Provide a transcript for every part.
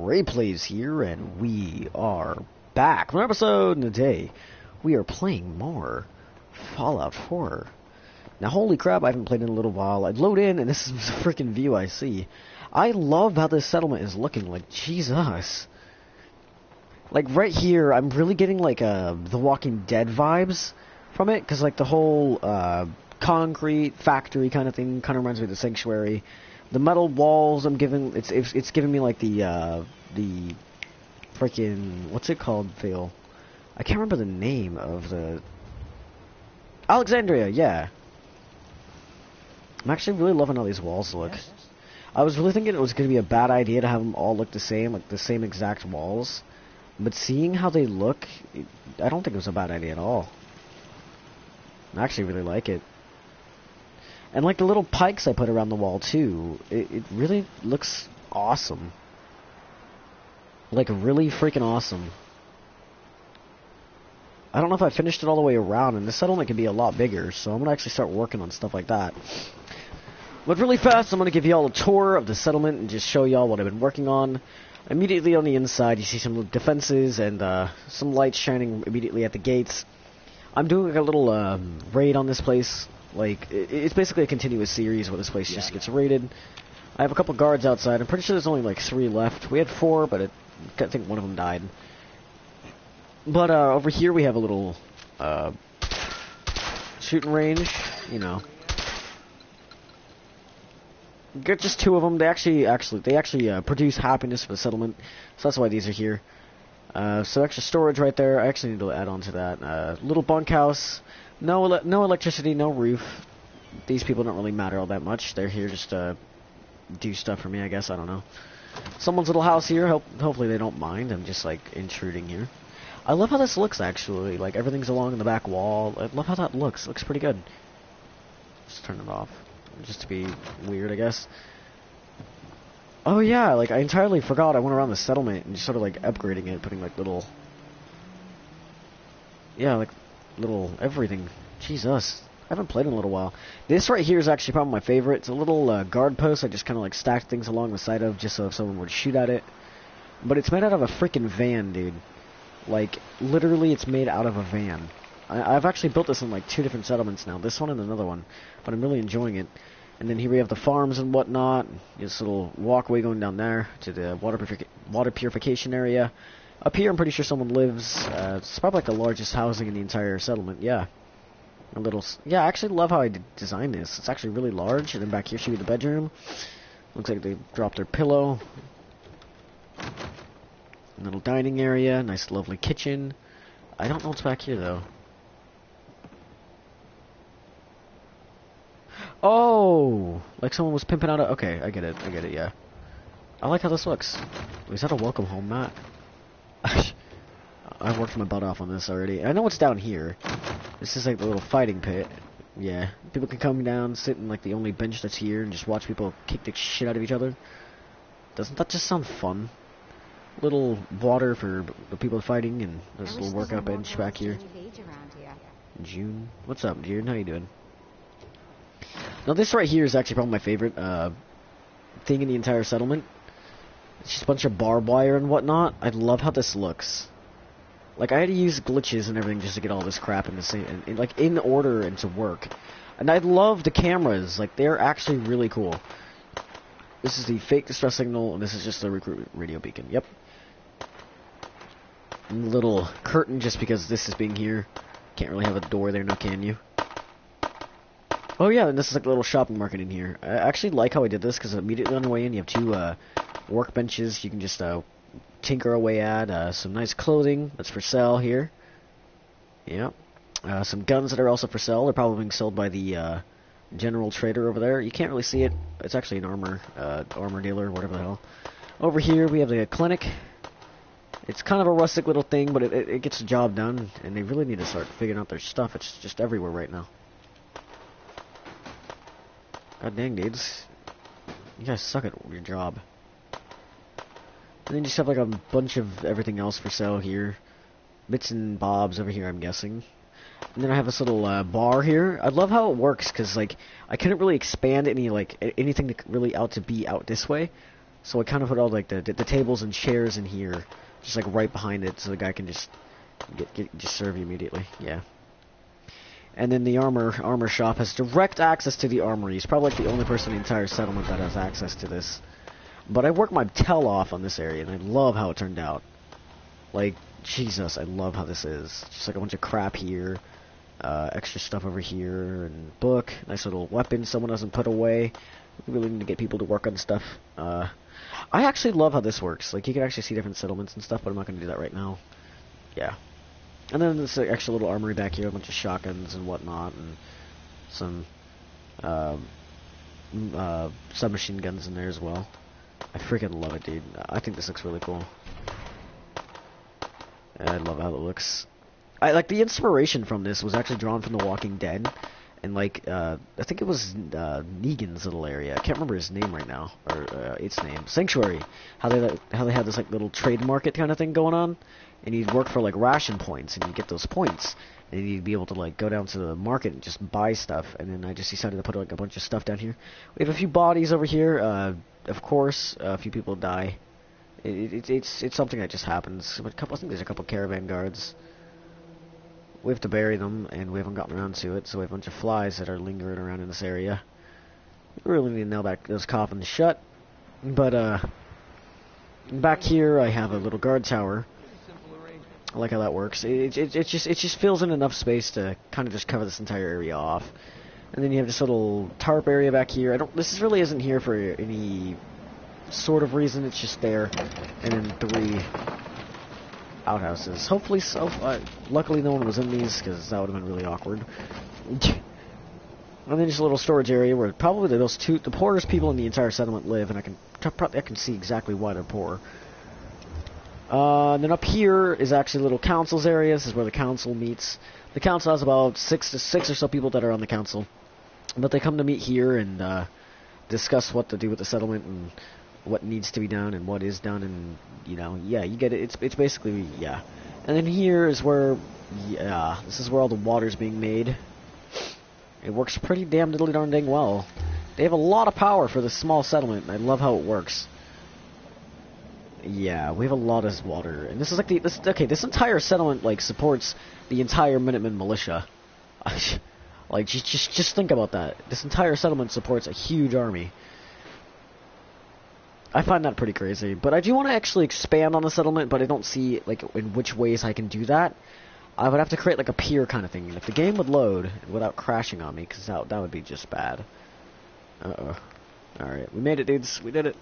Plays here, and we are back for an episode, and today we are playing more Fallout 4. Now, holy crap, I haven't played in a little while. I'd load in, and this is the freaking view I see. I love how this settlement is looking, like, Jesus. Like, right here, I'm really getting, like, The Walking Dead vibes from it, because, like, the whole, concrete factory kind of thing kind of reminds me of the Sanctuary. The metal walls I'm giving, it's giving me, like, the freaking, what's it called, Phil? I can't remember the name of the... Alexandria, yeah. I'm actually really loving how these walls look. I was really thinking it was going to be a bad idea to have them all look the same, like the same exact walls. But seeing how they look, I don't think it was a bad idea at all. I actually really like it. And like the little pikes I put around the wall too, it really looks awesome. Like really freaking awesome. I don't know if I finished it all the way around, and this settlement can be a lot bigger, so I'm going to actually start working on stuff like that. But really fast, I'm going to give you all a tour of the settlement and just show y'all what I've been working on. Immediately on the inside, you see some defenses and some lights shining immediately at the gates. I'm doing like a little raid on this place. Like, it's basically a continuous series where this place just gets raided. I have a couple guards outside. I'm pretty sure there's only like 3 left. We had 4, but I think one of them died. But over here we have a little shooting range, you know. Get just 2 of them. They actually produce happiness for the settlement, so that's why these are here. So extra storage right there. I actually need to add on to that. Little bunkhouse. No electricity, no roof. These people don't really matter all that much. They're here just to do stuff for me, I guess. I don't know. Someone's little house here. Hopefully they don't mind. I'm just like intruding here. I love how this looks, actually. Like, everything's along the back wall. I love how that looks. It looks pretty good. Just turn it off. Just to be weird, I guess. Oh, yeah, like, I entirely forgot. I went around the settlement and just sort of, like, upgrading it, putting, like, little... Yeah, like, little everything. Jesus. I haven't played in a little while. This right here is actually probably my favorite. It's a little guard post. I just kind of, like, stacked things along the side of just so if someone would shoot at it. But it's made out of a freaking van, dude. Like, literally, it's made out of a van. I've actually built this in, like, 2 different settlements now. This one and another one. But I'm really enjoying it. And then here we have the farms and whatnot. This little walkway going down there to the water purification area. Up here, I'm pretty sure someone lives. It's probably, like, the largest housing in the entire settlement. Yeah. Yeah, I actually love how I designed this. It's actually really large. And then back here should be the bedroom. Looks like they dropped their pillow. Little dining area, nice lovely kitchen. I don't know what's back here though. Oh, like someone was pimping out a... Okay, I get it, yeah. I like how this looks. Is that a welcome home mat? I've worked my butt off on this already. I know what's down here. This is like the little fighting pit. Yeah, people can come down, sit in like the only bench that's here and just watch people kick the shit out of each other. Doesn't that just sound fun? Little water for the people fighting, and there's a little workout bench back here. June, what's up, June? How you doing? Now this right here is actually probably my favorite thing in the entire settlement. It's just a bunch of barbed wire and whatnot. I love how this looks. Like, I had to use glitches and everything just to get all this crap in the same, like in order and to work. And I love the cameras. Like, they're actually really cool. This is the fake distress signal, and this is just the recruit radio beacon. Yep. And the little curtain, just because this is being here. Can't really have a door there, now can you? Oh yeah, and this is like a little shopping market in here. I actually like how I did this, because immediately on the way in, you have 2 workbenches you can just tinker away at. Some nice clothing that's for sale here. Yep. Some guns that are also for sale. They're probably being sold by the general trader over there. You can't really see it. It's actually an armor dealer, whatever the hell. Over here we have the clinic. It's kind of a rustic little thing, but it gets the job done, and they really need to start figuring out their stuff. It's just everywhere right now. God dang, dudes. You guys suck at your job. And then you just have like a bunch of everything else for sale here. Bits and bobs over here, I'm guessing. And then I have this little bar here. I love how it works, because like I couldn't really expand anything really out to be out this way. So I kind of put all like the tables and chairs in here, just like right behind it, so the guy can just just serve you immediately. Yeah. And then the armor shop has direct access to the armory. He's probably like the only person in the entire settlement that has access to this. But I worked my tail off on this area, and I love how it turned out. Like, Jesus, I love how this is. Just like a bunch of crap here, extra stuff over here, and book, nice little weapon someone doesn't put away. We really need to get people to work on stuff. I actually love how this works. Like, you can actually see different settlements and stuff, but I'm not going to do that right now. Yeah. And then this extra little armory back here, a bunch of shotguns and whatnot, and some submachine guns in there as well. I freaking love it, dude. I think this looks really cool. I love how it looks. I like the inspiration from this was actually drawn from The Walking Dead, and like I think it was Negan's little area. I can't remember his name right now, or its name. Sanctuary. How they had this like little trade market kind of thing going on, and you'd work for like ration points, and you'd get those points, and you'd be able to like go down to the market and just buy stuff. And then I just decided to put like a bunch of stuff down here. We have a few bodies over here. Of course, a few people die. It's something that just happens. I think there's a couple caravan guards. We have to bury them, and we haven't gotten around to it, so we have a bunch of flies that are lingering around in this area. We really need to nail those coffins shut. But, back here I have a little guard tower. I like how that works. It just fills in enough space to kind of just cover this entire area off. And then you have this little tarp area back here. This really isn't here for any sort of reason. It's just there. And then 3 outhouses. Hopefully, luckily no one was in these, because that would have been really awkward. And then just a little storage area where probably the poorest people in the entire settlement live, and I can see exactly why they're poor. And then up here is actually little council's area. This is where the council meets. The council has about 6 or so people that are on the council, but they come to meet here and discuss what to do with the settlement and what needs to be done and what is done, and yeah, you get it. It's basically, yeah. And then here is where, yeah, this is where all the water's being made. It works pretty damn diddly darn dang well. They have a lot of power for this small settlement, and I love how it works. Yeah, we have a lot of water, and this is like this entire settlement like supports the entire Minutemen militia. Like, just think about that. This entire settlement supports a huge army. I find that pretty crazy, but I do want to actually expand on the settlement, but I don't see like in which ways I can do that. I would have to create like a pier kind of thing, and if the game would load without crashing on me, because that would be just bad. Alright, we made it, dudes. We did it.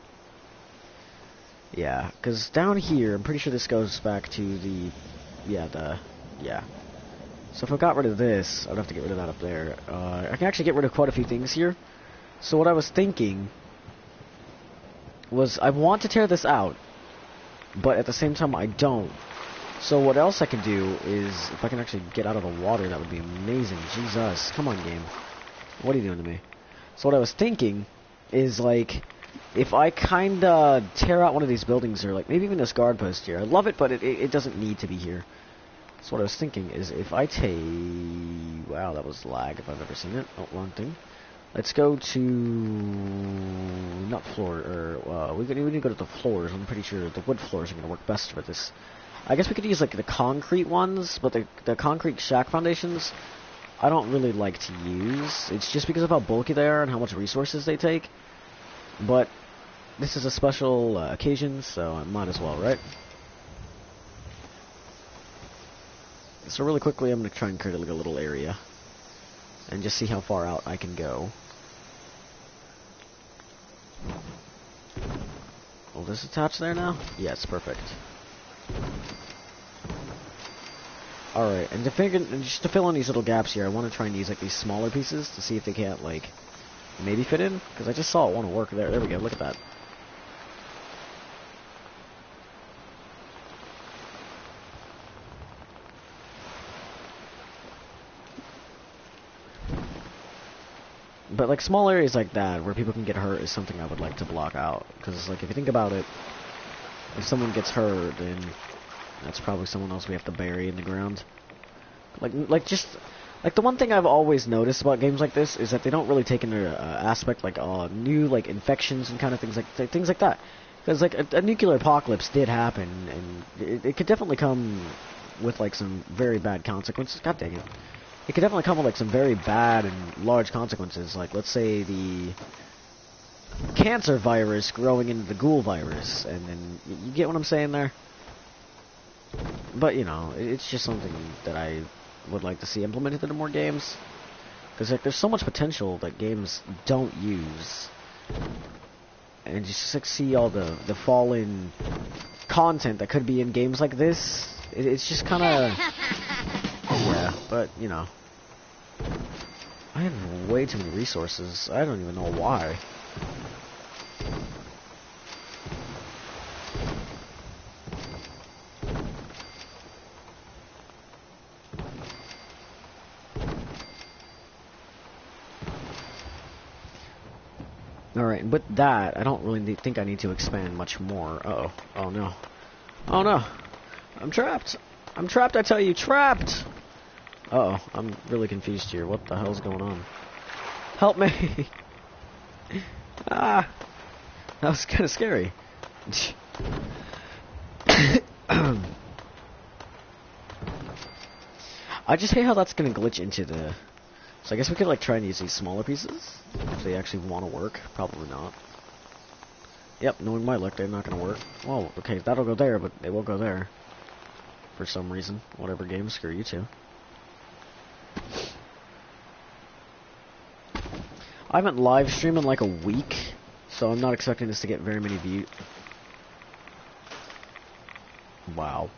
Yeah, because down here, I'm pretty sure this goes back to the... Yeah. So if I got rid of this, I'd have to get rid of that up there. I can actually get rid of quite a few things here. So what I was thinking was I want to tear this out, but at the same time I don't. So what else I can do is, if I can actually get out of the water, that would be amazing. Jesus, come on, game. What are you doing to me? So what I was thinking is, like, if I kinda tear out one of these buildings, or like maybe even this guard post here. I love it, but it doesn't need to be here. So what I was thinking is, if I take... Wow, that was lag if I've ever seen it. Oh, wrong thing. Let's go to... Not floor, or... we need to go to the floors. I'm pretty sure the wood floors are going to work best for this. I guess we could use like the concrete ones, but the concrete shack foundations I don't really like to use. It's just because of how bulky they are and how much resources they take. But this is a special occasion, so I might as well, right? So really quickly, I'm going to try and create like a little area and just see how far out I can go. Will this attach there now? Yeah, it's perfect. Alright, and just to fill in these little gaps here, I want to try and use like these smaller pieces to see if they can't like maybe fit in, because I just saw it want to work there. There we go, look at that. But like small areas like that where people can get hurt is something I would like to block out, because like if you think about it, if someone gets hurt, then that's probably someone else we have to bury in the ground. Like the one thing I've always noticed about games like this is that they don't really take into aspect like new like infections and kind of things like that. Because, like, a nuclear apocalypse did happen, and it could definitely come with, like, some very bad consequences. God dang it. It could definitely come with, like, some very bad and large consequences. Like, let's say the cancer virus growing into the ghoul virus, and then, you get what I'm saying there? But, you know, it's just something that I would like to see implemented into more games. Because, like, there's so much potential that games don't use. And just like see all the fallen content that could be in games like this, it's just kind of yeah. But you know, I have way too many resources. I don't even know why. Alright, and with that, I don't really think I need to expand much more. Uh-oh. Oh, no. Oh, no. I'm trapped. I'm trapped, I tell you. Trapped! Uh-oh. I'm really confused here. What the hell's going on? Help me! Ah! That was kind of scary. I just hate how that's going to glitch into the... So I guess we could like try and use these smaller pieces, if they actually want to work. Probably not. Yep, knowing my luck, they're not going to work. Well, okay, that'll go there, but it won't go there. For some reason. Whatever game, screw you too. I haven't live streamed in like a week, so I'm not expecting this to get very many views. Wow.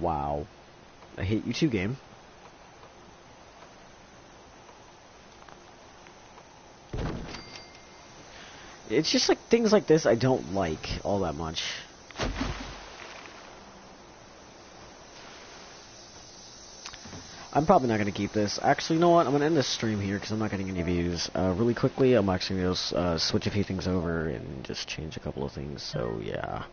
Wow. I hate you too, game. It's just like things like this I don't like all that much. I'm probably not going to keep this. Actually, you know what? I'm going to end this stream here because I'm not getting any views. Really quickly, I'm actually going to switch a few things over and just change a couple of things. So, yeah.